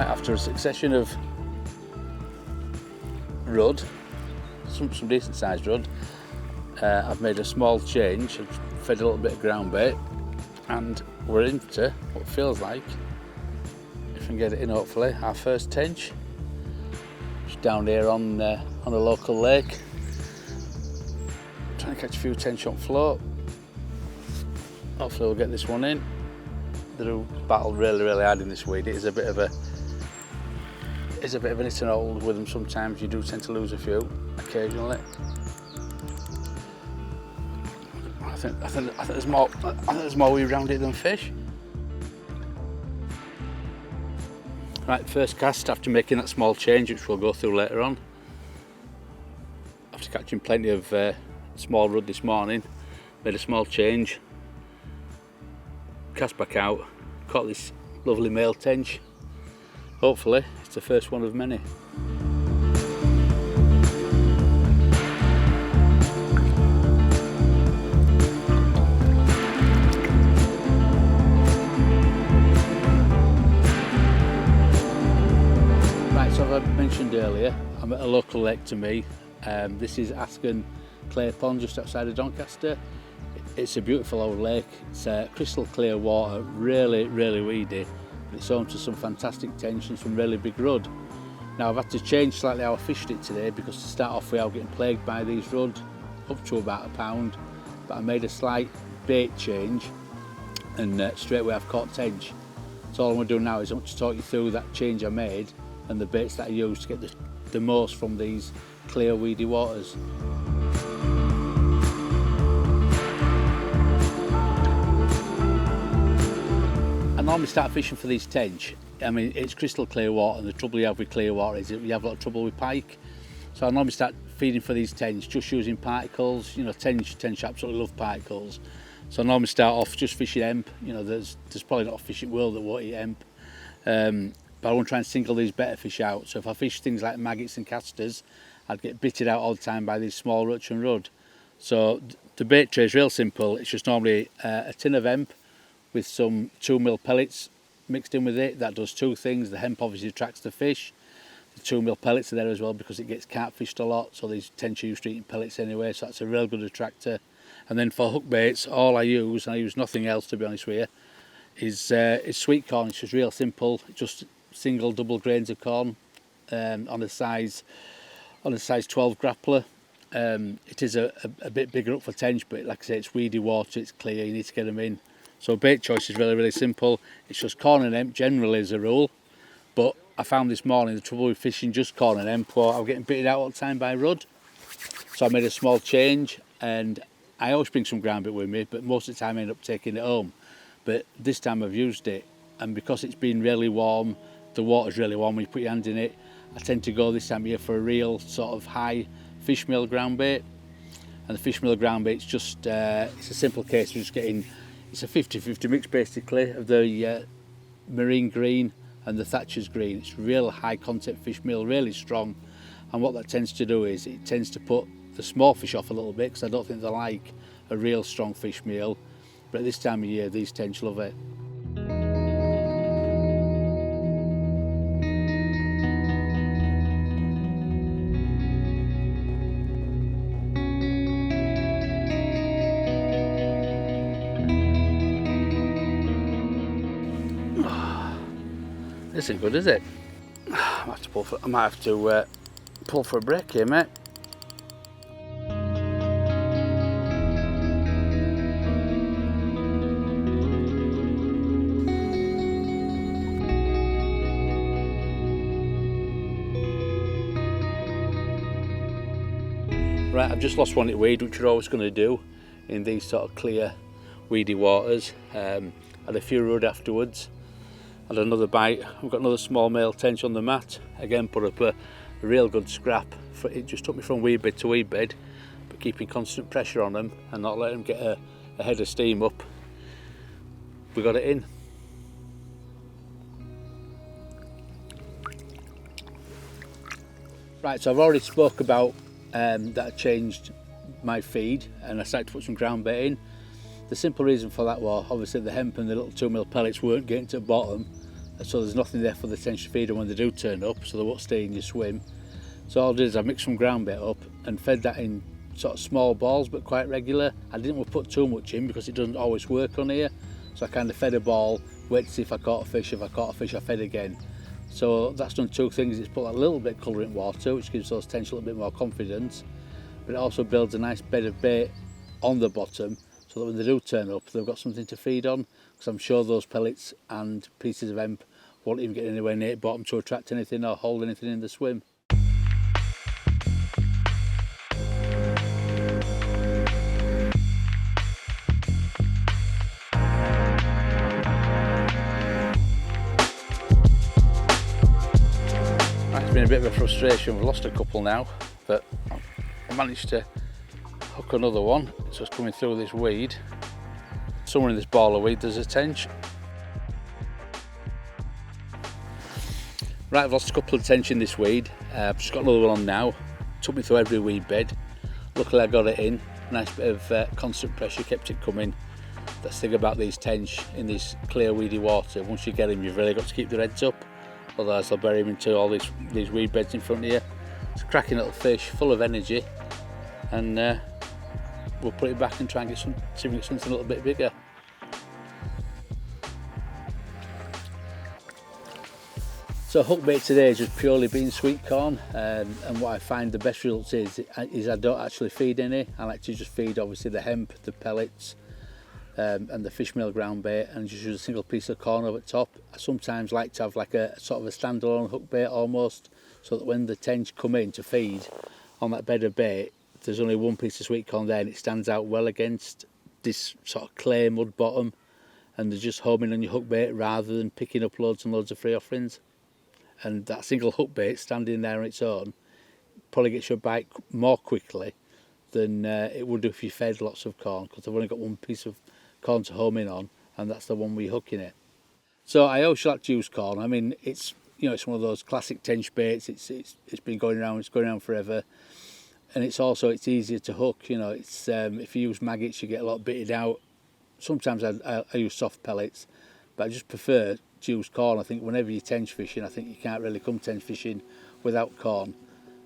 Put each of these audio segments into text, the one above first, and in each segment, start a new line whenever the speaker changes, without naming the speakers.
Right, after a succession of rudd, some decent sized rudd, I've made a small change. I've fed a little bit of ground bait, and we're into what feels like, if we can get it in hopefully, our first tench. Just down here on a local lake. Trying to catch a few tench on float. Hopefully we'll get this one in. They do battle really hard in this weed. It is a bit of an hit and hold with them sometimes. You do tend to lose a few occasionally. I think there's more weed around it than fish. Right, first cast after making that small change, which we'll go through later on. After catching plenty of small rudd this morning, made a small change. Cast back out, caught this lovely male tench. Hopefully it's the first one of many. Right, so as I mentioned earlier, I'm at a local lake to me. This is Askern Clay Ponds just outside of Doncaster. It's a beautiful old lake. It's crystal clear water, really weedy. It's home to some fantastic tench and some really big rudd. Now I've had to change slightly how I fished it today, because to start off with I was getting plagued by these rudd up to about a pound, but I made a slight bait change and straight away I've caught tench. So all I'm going to do now is I want to talk you through that change I made and the baits that I used to get the most from these clear weedy waters. I normally start fishing for these tench. I mean, it's crystal clear water, and the trouble you have with clear water is that you have a lot of trouble with pike. So I normally start feeding for these tench just using particles. You know, tench absolutely love particles. So I normally start off just fishing hemp. You know, there's probably not a fish in the world that won't eat hemp. But I want to try and single these better fish out. So if I fish things like maggots and casters, I'd get bitted out all the time by these small rutch and rudd. So the bait tray is real simple. It's just normally a tin of hemp with some 2mm pellets mixed in with it. That does two things. The hemp obviously attracts the fish. The 2mm pellets are there as well because it gets carp fished a lot, so these tench are used to eating pellets anyway, so that's a real good attractor. And then for hook baits, all I use, and I use nothing else to be honest with you, is sweet corn. It's just real simple, just single double grains of corn on a size 12 grappler. It is a bit bigger up for tench, but like I say, it's weedy water, it's clear, you need to get them in. So bait choice is really simple. It's just corn and hemp generally as a rule, but I found this morning the trouble with fishing just corn and hemp, I was getting bitted out all the time by rudd. So I made a small change, and I always bring some groundbait with me, but most of the time I end up taking it home. But this time I've used it, and because it's been really warm, the water's really warm when you put your hand in it, I tend to go this time of year for a real sort of high fish meal groundbait. And the fish meal groundbait's just, it's a simple case of just getting, it's a 50-50 mix basically of the marine green and the Thatcher's green. It's real high content fish meal, really strong, and what that tends to do is it tends to put the small fish off a little bit, because I don't think they like a real strong fish meal, but at this time of year these tench love it. This isn't good, is it? I might have to pull for a break here, mate. Right, I've just lost one at weed, which you're always going to do in these sort of clear, weedy waters. Had a few rudd afterwards. Had another bite. I've got another small male tench on the mat. Again, put up a real good scrap. It just took me from weed bed to weed bed, but keeping constant pressure on them and not letting them get a head of steam up. We got it in. Right, so I've already spoke about that I changed my feed and I started to put some groundbait in. The simple reason for that was obviously the hemp and the little 2mm pellets weren't getting to the bottom so there's nothing there for the tench to feed on when they do turn up, so they won't stay in your swim. So all I did is I mixed some groundbait up and fed that in sort of small balls but quite regular. I didn't want to put too much in because it doesn't always work on here, so I kind of fed a ball, wait to see if I caught a fish. If I caught a fish, I fed again. So that's done two things. It's put a little bit of colour in water, which gives those tench a little bit more confidence, but it also builds a nice bed of bait on the bottom so that when they do turn up they've got something to feed on, because I'm sure those pellets and pieces of hemp won't even get anywhere near the bottom to attract anything or hold anything in the swim. It's been a bit of a frustration. We've lost a couple now, but I managed to hook another one. It's just coming through this weed. Somewhere in this ball of weed there's a tench. Right, I've lost a couple of tench in this weed. I've just got another one on now. Took me through every weed bed. Luckily I got it in. Nice bit of constant pressure kept it coming. That's the thing about these tench in this clear weedy water. Once you get them, you've really got to keep their heads up. Otherwise they'll bury them into all these weed beds in front of you. It's a cracking little fish, full of energy, and we'll put it back and try and see if we can get something a little bit bigger. So hookbait today has just purely been sweet corn, and what I find the best results is I don't actually feed any. I like to just feed obviously the hemp, the pellets, and the fish meal ground bait, and just use a single piece of corn over the top. I sometimes like to have like a sort of a standalone hook bait almost, so that when the tench come in to feed on that bed of bait, there's only one piece of sweet corn there and it stands out well against this sort of clay mud bottom, and they're just homing on your hook bait rather than picking up loads and loads of free offerings. And that single hook bait standing there on its own probably gets your bite more quickly than it would if you fed lots of corn, because I've only got one piece of corn to home in on, and that's the one we're hooking it. So I always like to use corn. I mean, it's it's one of those classic tench baits. It's been going around. It's going around forever, and it's easier to hook. It's if you use maggots, you get a lot bitted out. Sometimes I use soft pellets, but I just prefer to use corn. I think whenever you're tench fishing, I think you can't really come tench fishing without corn.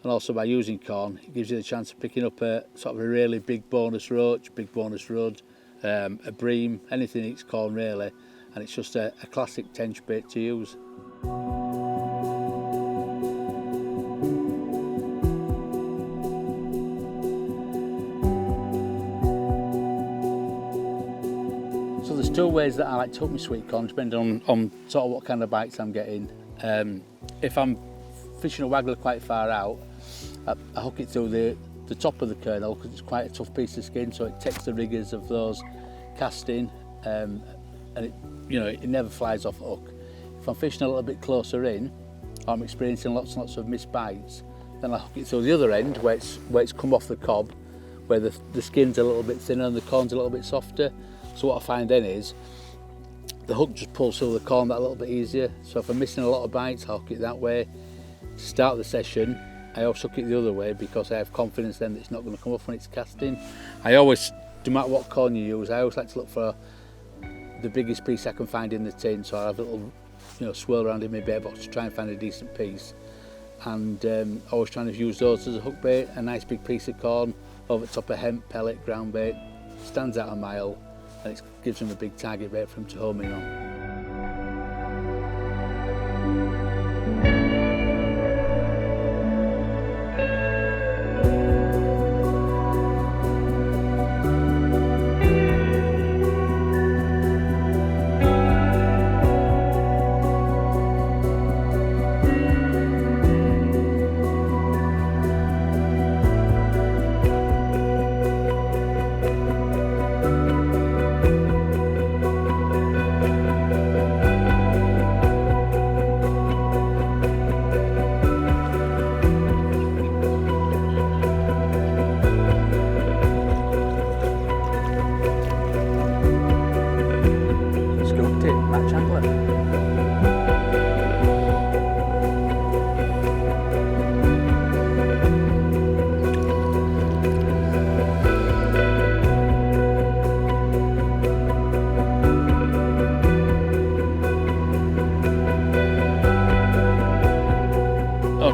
And also by using corn, it gives you the chance of picking up a sort of a really big bonus roach, big bonus rudd, a bream, anything eats corn really, and it's just a classic tench bait to use. So there's two ways that I like to hook my sweet corn, depending on sort of what kind of bites I'm getting. If I'm fishing a waggler quite far out, I hook it through the top of the kernel, because it's quite a tough piece of skin, so it takes the rigours of those casting, and it never flies off hook. If I'm fishing a little bit closer in, or I'm experiencing lots and lots of missed bites, then I hook it through the other end where it's come off the cob, where the skin's a little bit thinner and the corn's a little bit softer. So what I find then is the hook just pulls through the corn that a little bit easier. So if I'm missing a lot of bites, I hook it that way. To start the session, I always hook it the other way, because I have confidence then that it's not going to come off when it's casting. I always, no matter what corn you use, I always like to look for the biggest piece I can find in the tin. So I have a little swirl around in my bait box to try and find a decent piece, and always trying to use those as a hook bait. A nice big piece of corn over the top of hemp, pellet, ground bait, stands out a mile, and it gives them a big target bait for them to home in on.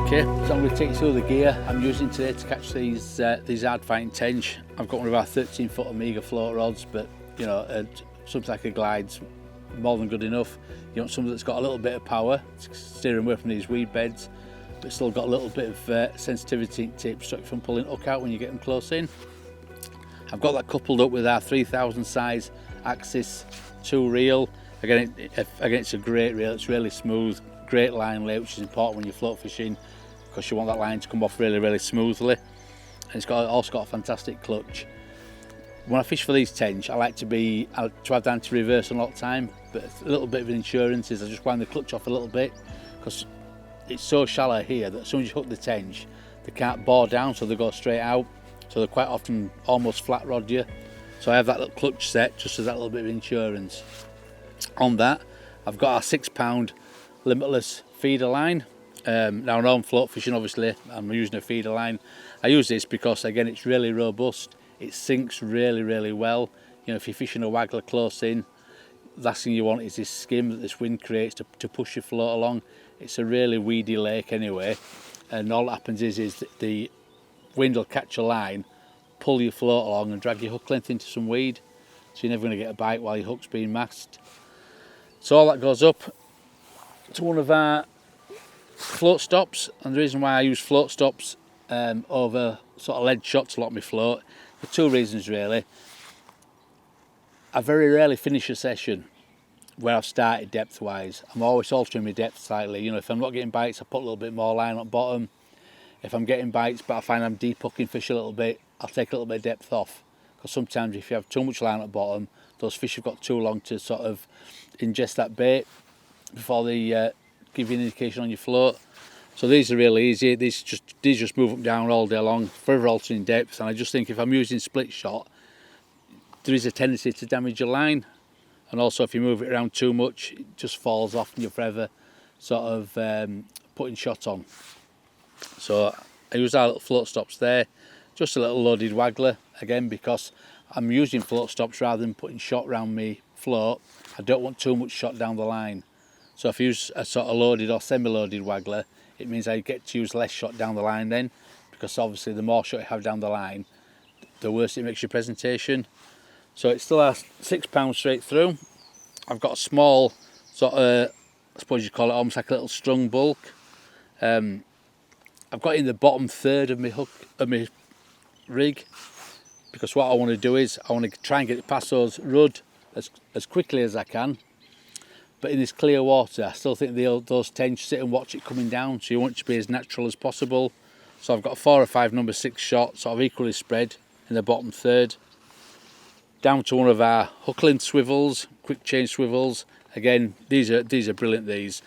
Okay, so I'm going to take you through the gear I'm using today to catch these hard fighting tench. I've got one of our 13-foot Omega float rods, but you know, something like a glide's more than good enough. You want something that's got a little bit of power to steer away from these weed beds, but still got a little bit of sensitivity to stop you from pulling hook out when you get them close in. I've got that coupled up with our 3000 size Axis 2 reel. Again, it's a great reel. It's really smooth, great line lay, which is important when you're float fishing because you want that line to come off really, really smoothly. And it's also got a fantastic clutch. When I fish for these tench, I like to have the anti-reverse a lot of time, but a little bit of insurance is I just wind the clutch off a little bit because it's so shallow here that as soon as you hook the tench, they can't bore down, so they go straight out. So they quite often almost flat rod you. So I have that little clutch set just as that little bit of insurance. On that, I've got our £6 limitless feeder line. Now I know I'm float fishing, obviously, I'm using a feeder line. I use this because again it's really robust, it sinks really, really well. You know, if you're fishing a waggler close in, the last thing you want is this skim that this wind creates to push your float along. It's a really weedy lake anyway, and all that happens is that the wind will catch a line, pull your float along and drag your hook length into some weed, so you're never going to get a bite while your hook's being masked. So all that goes up to one of our float stops, and the reason why I use float stops over sort of lead shot to lock my float, for two reasons really. I very rarely finish a session where I've started depth wise. I'm always altering my depth slightly. You know, if I'm not getting bites, I put a little bit more line on bottom. If I'm getting bites but I find I'm deep hooking fish a little bit, I'll take a little bit of depth off, because sometimes if you have too much line at bottom, those fish have got too long to sort of ingest that bait before they give you an indication on your float. So these are really easy. These just move up and down all day long, forever altering depth. And I just think if I'm using split shot, there is a tendency to damage your line, and also if you move it around too much, it just falls off and you're forever sort of putting shot on. So I use our little float stops there, just a little loaded waggler, again because I'm using float stops rather than putting shot around me float. I don't want too much shot down the line. So if I use a sort of loaded or semi-loaded waggler, it means I get to use less shot down the line then, because obviously the more shot you have down the line, the worse it makes your presentation. So it still has £6 straight through. I've got a small sort of, I suppose you call it almost like a little strung bulk. I've got in the bottom third of my rig, because what I want to do is I want to try and get it past those rudd as quickly as I can. But in this clear water, I still think those tench sit and watch it coming down, so you want it to be as natural as possible. So I've got 4 or 5 number 6 shot sort of equally spread in the bottom third. Down to one of our hooklinks swivels, quick change swivels. Again, these are brilliant. These,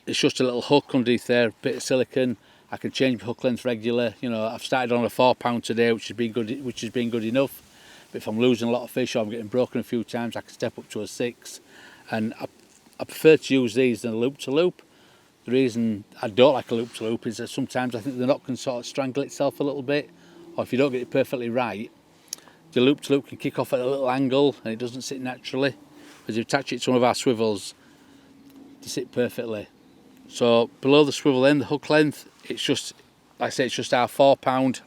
it's just a little hook underneath there, a bit of silicone. I can change my hook length regular. You know, I've started on a £4 today, which has been good enough. But if I'm losing a lot of fish or I'm getting broken a few times, I can step up to a 6. And I prefer to use these than a loop-to-loop. The reason I don't like a loop-to-loop is that sometimes I think the knot can sort of strangle itself a little bit, or if you don't get it perfectly right, the loop-to-loop can kick off at a little angle and it doesn't sit naturally. As you attach it to one of our swivels, they sit perfectly. So below the swivel then, the hook length, it's just, like I say, it's just our £4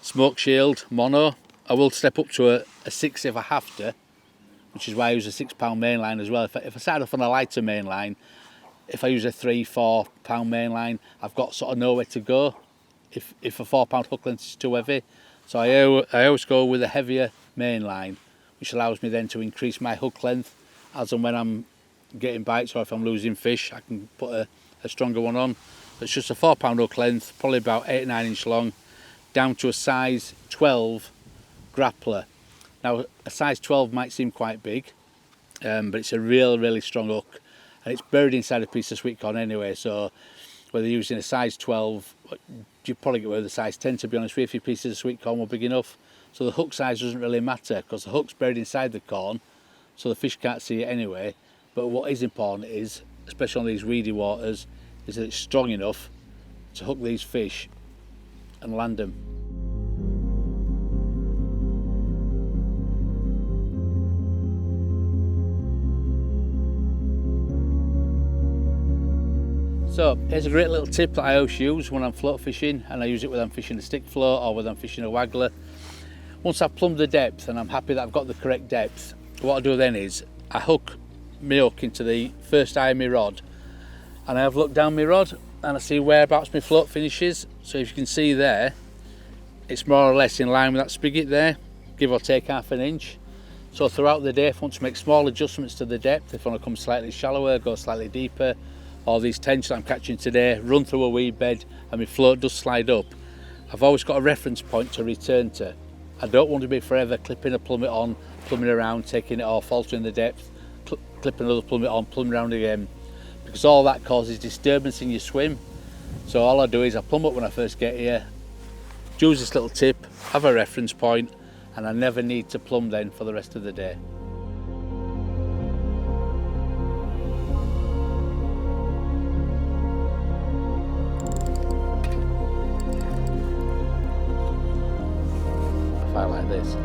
smoke shield mono. I will step up to a 6 if I have to, which is why I use a £6 mainline as well. If I start off on a lighter mainline, if I use a £3-4 mainline, I've got sort of nowhere to go if a £4 hook length is too heavy. So I always go with a heavier mainline, which allows me then to increase my hook length as and when I'm getting bites, or if I'm losing fish, I can put a stronger one on. It's just a £4 hook length, probably about 8 or 9 inch long, down to a size 12 grappler. Now a size 12 might seem quite big, but it's a really strong hook, and it's buried inside a piece of sweet corn anyway, so whether you're using a size 12, you'd probably get away with a size 10 to be honest with you if your pieces of sweet corn were big enough. So the hook size doesn't really matter because the hook's buried inside the corn, so the fish can't see it anyway. But what is important is, especially on these weedy waters, is that it's strong enough to hook these fish and land them. So here's a great little tip that I always use when I'm float fishing, and I use it when I'm fishing a stick float or when I'm fishing a waggler. Once I've plumbed the depth and I'm happy that I've got the correct depth, what I do then is I hook my hook into the first eye of my rod, and I have looked down my rod and I see whereabouts my float finishes. So if you can see there, it's more or less in line with that spigot there, give or take half an inch. So throughout the day, if I want to make small adjustments to the depth, if I want to come slightly shallower, go slightly deeper, or these tench that I'm catching today run through a weed bed and my float does slide up, I've always got a reference point to return to. I don't want to be forever clipping a plummet on, plumbing around, taking it off, altering the depth, clipping another plummet on, plumbing around again, because all that causes disturbance in your swim. So all I do is I plumb up when I first get here, use this little tip, have a reference point, and I never need to plumb then for the rest of the day. I fight like this.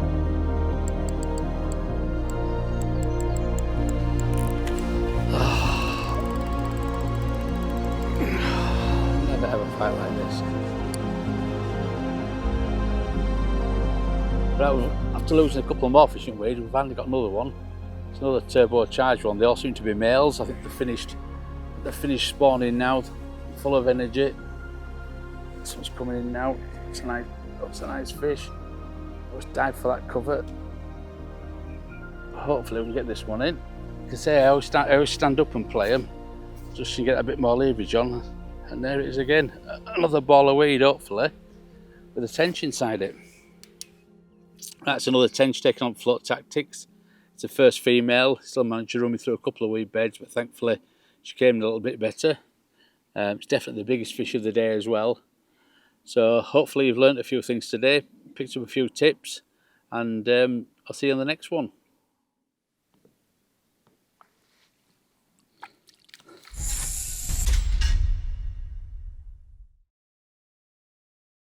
Never ever fight like this. But after losing a couple more fishing weirs, we've finally got another one. It's another turbocharged one. They all seem to be males. I think they're finished spawning now, full of energy. This one's coming in now. It's a nice fish. Let's dive for that cover. Hopefully we can get this one in. Like I say, I always stand up and play them, just to get a bit more leverage on. And there it is again. Another ball of weed, hopefully, with a tench inside it. That's another tench taking on float tactics. It's the first female. Still managed to run me through a couple of weed beds, but thankfully she came in a little bit better. It's definitely the biggest fish of the day as well. So hopefully you've learnt a few things today, picked up a few tips, and I'll see you on the next one.